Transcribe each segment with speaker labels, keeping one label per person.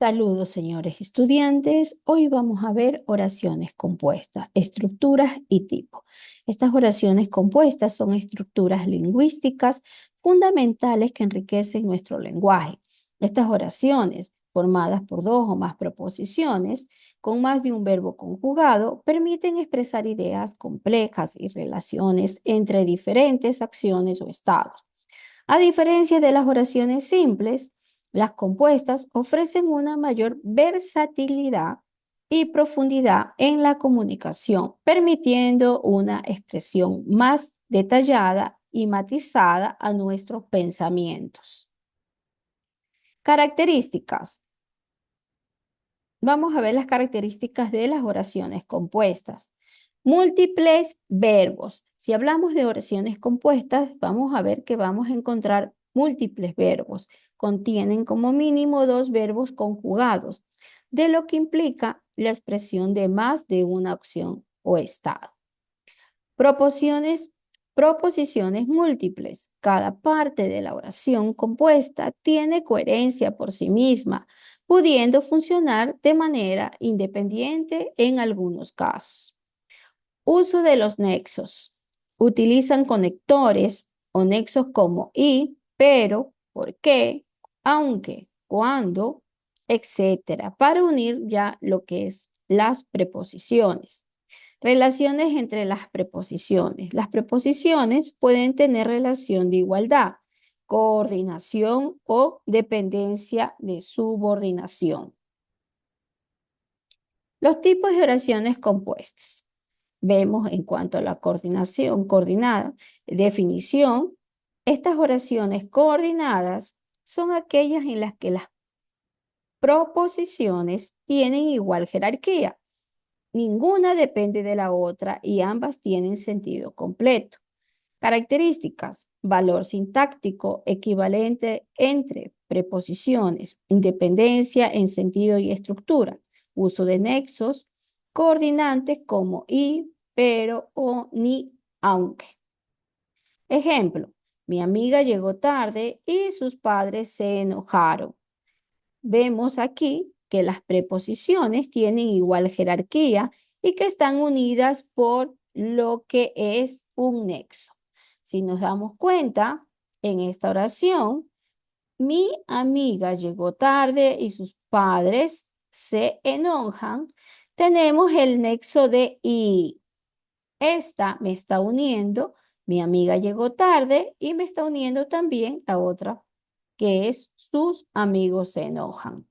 Speaker 1: Saludos, señores estudiantes. Hoy vamos a ver oraciones compuestas, estructuras y tipos. Estas oraciones compuestas son estructuras lingüísticas fundamentales que enriquecen nuestro lenguaje. Estas oraciones, formadas por dos o más proposiciones, con más de un verbo conjugado, permiten expresar ideas complejas y relaciones entre diferentes acciones o estados. A diferencia de las oraciones simples, las compuestas ofrecen una mayor versatilidad y profundidad en la comunicación, permitiendo una expresión más detallada y matizada a nuestros pensamientos. Características. Vamos a ver las características de las oraciones compuestas. Múltiples verbos. Si hablamos de oraciones compuestas, vamos a ver que vamos a encontrar múltiples verbos. Contienen como mínimo dos verbos conjugados, de lo que implica la expresión de más de una acción o estado. Proposiciones múltiples. Cada parte de la oración compuesta tiene coherencia por sí misma, pudiendo funcionar de manera independiente en algunos casos. Uso de los nexos. Utilizan conectores o nexos como y, pero, por qué, aunque, cuando, etcétera, para unir ya lo que es las preposiciones. Relaciones entre las preposiciones. Las preposiciones pueden tener relación de igualdad, coordinación o dependencia de subordinación. Los tipos de oraciones compuestas. Vemos en cuanto a la coordinación, coordinada, definición, estas oraciones coordinadas son aquellas en las que las proposiciones tienen igual jerarquía. Ninguna depende de la otra y ambas tienen sentido completo. Características: valor sintáctico equivalente entre preposiciones, independencia en sentido y estructura, uso de nexos, coordinantes como y, pero, o, ni, aunque. Ejemplo: mi amiga llegó tarde y sus padres se enojaron. Vemos aquí que las preposiciones tienen igual jerarquía y que están unidas por lo que es un nexo. Si nos damos cuenta, en esta oración, mi amiga llegó tarde y sus padres se enojan, tenemos el nexo de y. Esta me está uniendo, mi amiga llegó tarde y me está uniendo también la otra, que es sus amigos se enojan.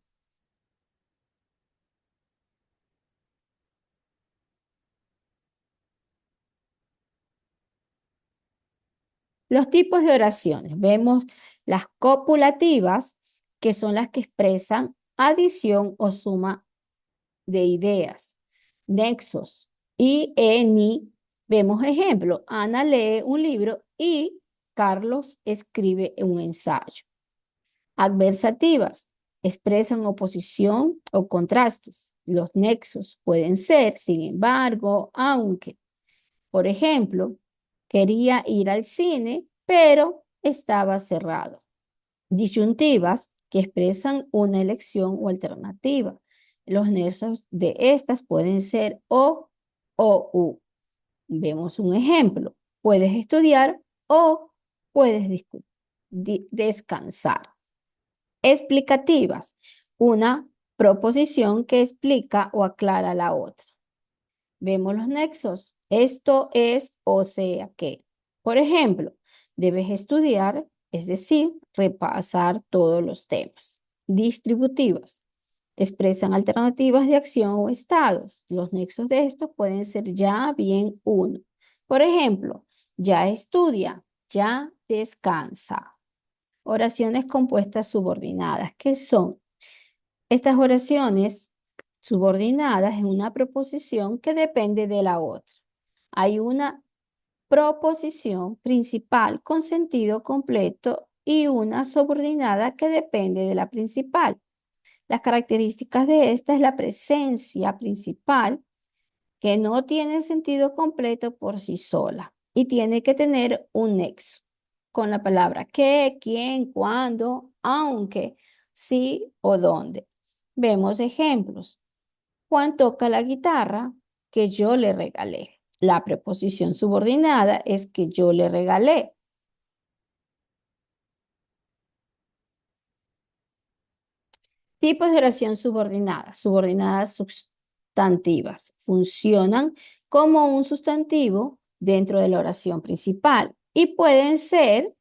Speaker 1: Los tipos de oraciones. Vemos las copulativas, que son las que expresan adición o suma de ideas. Nexos. Y, ni. Vemos ejemplo. Ana lee un libro y Carlos escribe un ensayo. Adversativas. Expresan oposición o contrastes. Los nexos pueden ser, sin embargo, aunque. Por ejemplo, quería ir al cine, pero estaba cerrado. Disyuntivas que expresan una elección o alternativa. Los nexos de estas pueden ser o u. Vemos un ejemplo. Puedes estudiar o puedes descansar. Explicativas. Una proposición que explica o aclara la otra. Vemos los nexos. Esto es, o sea que. Por ejemplo, debes estudiar, es decir, repasar todos los temas. Distributivas. Expresan alternativas de acción o estados. Los nexos de estos pueden ser ya, bien, uno. Por ejemplo, ya estudia, ya descansa. Oraciones compuestas subordinadas. ¿Qué son? Estas oraciones subordinadas es una proposición que depende de la otra. Hay una proposición principal con sentido completo y una subordinada que depende de la principal. Las características de esta es la presencia principal, que no tiene sentido completo por sí sola y tiene que tener un nexo con la palabra qué, quién, cuándo, aunque, sí o dónde. Vemos ejemplos. Juan toca la guitarra que yo le regalé. La preposición subordinada es que yo le regalé. Tipos de oración subordinada. Subordinadas sustantivas. Funcionan como un sustantivo dentro de la oración principal y pueden ser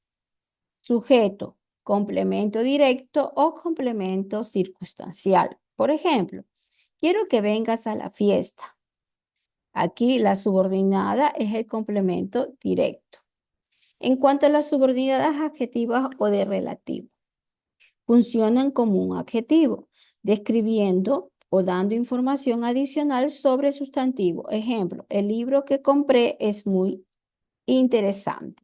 Speaker 1: sujeto, complemento directo o complemento circunstancial. Por ejemplo, quiero que vengas a la fiesta. Aquí la subordinada es el complemento directo. En cuanto a las subordinadas adjetivas o de relativo, funcionan como un adjetivo, describiendo o dando información adicional sobre el sustantivo. Ejemplo, el libro que compré es muy interesante.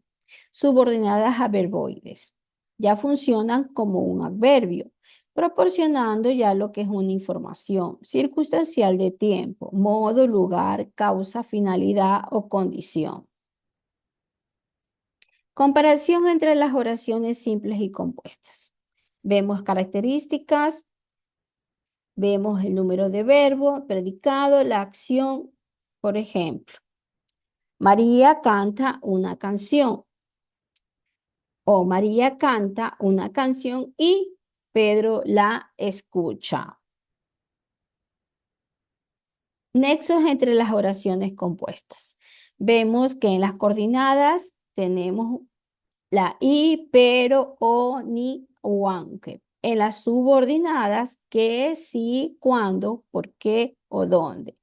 Speaker 1: Subordinadas a verboides. Ya funcionan como un adverbio, proporcionando ya lo que es una información circunstancial de tiempo, modo, lugar, causa, finalidad o condición. Comparación entre las oraciones simples y compuestas. Vemos características, vemos el número de verbo, predicado, la acción. Por ejemplo, María canta una canción o María canta una canción y Pedro la escucha. Nexos entre las oraciones compuestas. Vemos que en las coordenadas tenemos la y, pero, o, ni o aunque. En las subordinadas, qué, si, cuándo, por qué o dónde.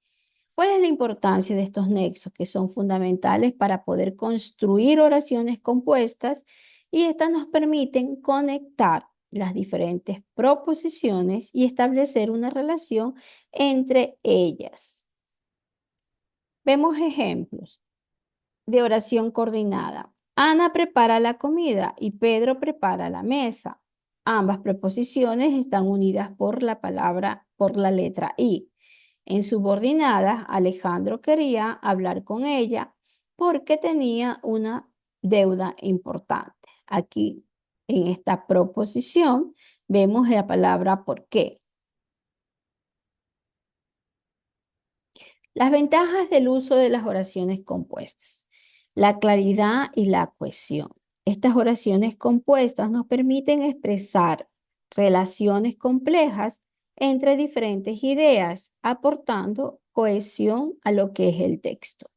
Speaker 1: ¿Cuál es la importancia de estos nexos que son fundamentales para poder construir oraciones compuestas? Y estas nos permiten conectar las diferentes proposiciones y establecer una relación entre ellas. Vemos ejemplos de oración coordinada. Ana prepara la comida y Pedro prepara la mesa. Ambas preposiciones están unidas por por la letra I. En subordinada, Alejandro quería hablar con ella porque tenía una deuda importante. Aquí, en esta proposición, vemos la palabra por qué. Las ventajas del uso de las oraciones compuestas. La claridad y la cohesión. Estas oraciones compuestas nos permiten expresar relaciones complejas entre diferentes ideas, aportando cohesión a lo que es el texto.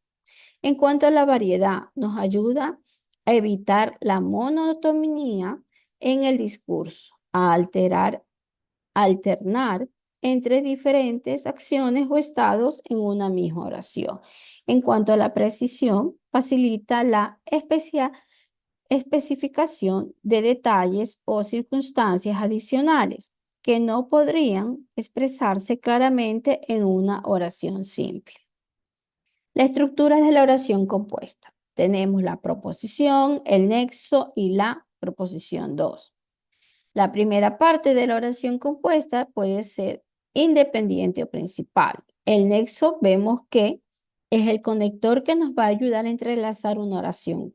Speaker 1: En cuanto a la variedad, nos ayuda a evitar la monotonía en el discurso, a alternar entre diferentes acciones o estados en una misma oración. En cuanto a la precisión, facilita la especificación de detalles o circunstancias adicionales que no podrían expresarse claramente en una oración simple. La estructura de la oración compuesta. Tenemos la proposición, el nexo y la proposición 2. La primera parte de la oración compuesta puede ser independiente o principal. El nexo vemos que es el conector que nos va a ayudar a entrelazar una oración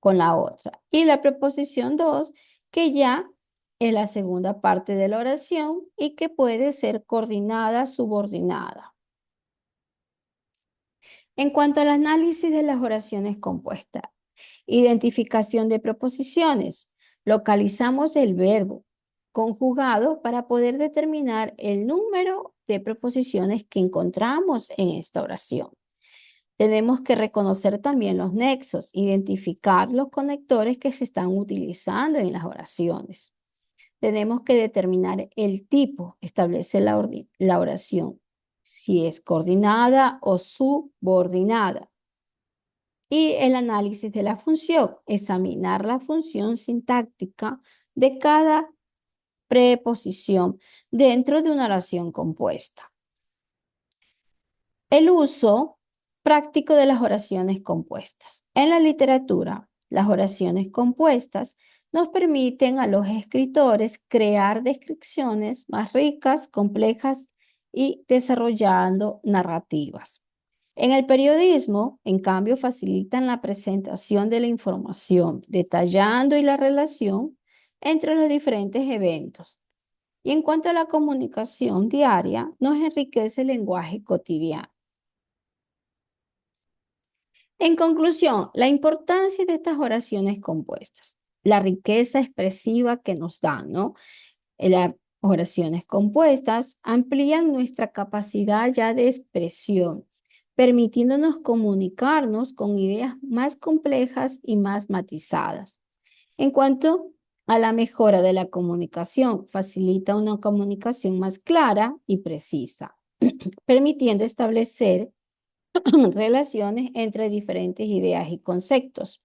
Speaker 1: con la otra. Y la preposición 2, que ya es la segunda parte de la oración y que puede ser coordinada, subordinada. En cuanto al análisis de las oraciones compuestas, identificación de preposiciones, localizamos el verbo conjugado para poder determinar el número de preposiciones que encontramos en esta oración. Tenemos que reconocer también los nexos, identificar los conectores que se están utilizando en las oraciones. Tenemos que determinar el tipo, establece la oración, si es coordinada o subordinada. Y el análisis de la función, examinar la función sintáctica de cada preposición dentro de una oración compuesta. El uso práctico de las oraciones compuestas. En la literatura, las oraciones compuestas nos permiten a los escritores crear descripciones más ricas, complejas y desarrollando narrativas. En el periodismo, en cambio, facilitan la presentación de la información, detallando y la relación entre los diferentes eventos. Y en cuanto a la comunicación diaria, nos enriquece el lenguaje cotidiano. En conclusión, la importancia de estas oraciones compuestas, la riqueza expresiva que nos dan, ¿no? Las oraciones compuestas amplían nuestra capacidad ya de expresión, permitiéndonos comunicarnos con ideas más complejas y más matizadas. En cuanto a la mejora de la comunicación, facilita una comunicación más clara y precisa, permitiendo establecer relaciones entre diferentes ideas y conceptos.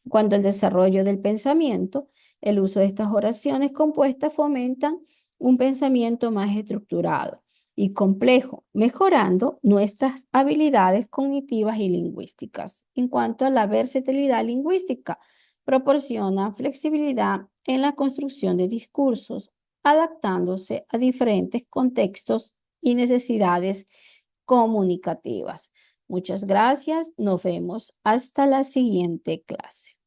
Speaker 1: En cuanto al desarrollo del pensamiento, el uso de estas oraciones compuestas fomentan un pensamiento más estructurado y complejo, mejorando nuestras habilidades cognitivas y lingüísticas. En cuanto a la versatilidad lingüística, proporciona flexibilidad en la construcción de discursos, adaptándose a diferentes contextos y necesidades comunicativas. Muchas gracias. Nos vemos hasta la siguiente clase.